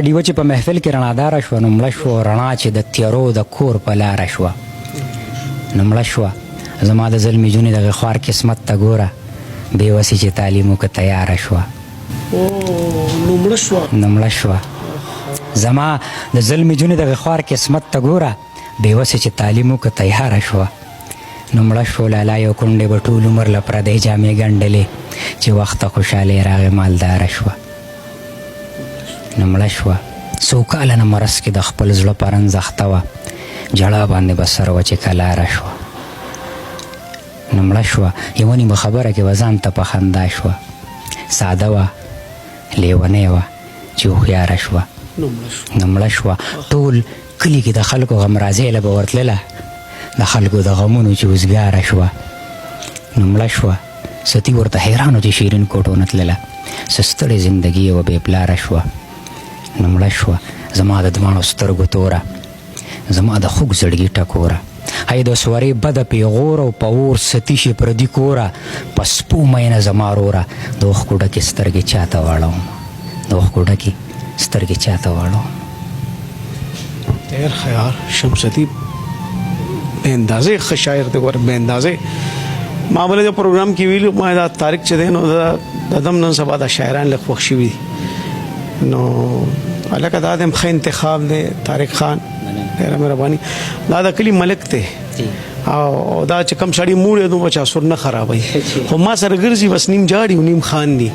ډیوه چې په محفل کې رڼاداره شوه نو مړه شوه، رڼا چې د تیارو د کور په لاره شوه نو مړه شوه. زما د زلمي جونې دغې خوار قسمت ته ګوره، بېوسې چې تعلیم وکړه تیاره شوه نو مړه شوه. زما د زلمي جونې دغې خوار قسمت ته ګوره، بېوسې چې تعلیم وکړه تیاره شوه نو مړه شوه. لالا یو کونډې به ټول عمر له پردۍ جامې ګنډلې، چې وخته خوشحالۍ راغې مالداره شوه نو مړه شوه. څو کاله نه مرض کې د خپل زړه پرنځ اخته وه، جړا باندې به سر وه چې کلاره شوه نو مړه شوه. یوه نیمه خبره کې به ځان ته په خندا شوه، ساده وه لیونۍ وه چې هوښیاره شوه نو مړه شوه. ټول کلي کې د خلکو غمرازۍ له به ورتلله، د خلکو د غمونو چې وزګاره شوه نو مړه شوه. ستی ورته حیران و چې شیرین کوټو نه تلله، څه ستړې زندګي یې وه بې پلاره شوه نو مړه شوه. زما د دواړو سترګو توره، زما د خوږ زړګي ټکوره، هی د سورې بده پیغور او په اور ستی شي پردي کوره، په سپو مینه زما روره، د اوښکو ډکې سترګې چاته واړوم، د اوښکو ډکې سترګې چاته واړوم. ډېر خیال شمس ادیب بې اندازې ښه شاعر دی. ګوره بې اندازې ما بله د پروګرام کې ویلي ما دا طارق چې دی نو د دم نن سبا دا شاعران لږ خوښ شوي دي نو هلکه دا د ښه انتخاب دی. طارق خان ډېره مهرباني. دا د کلي ملک دی او دا چې کم سړي موړ دی نو بچا سر نه خرابوي، خو ما سره ګرځي بس نیم جاړي او نیم خان دي.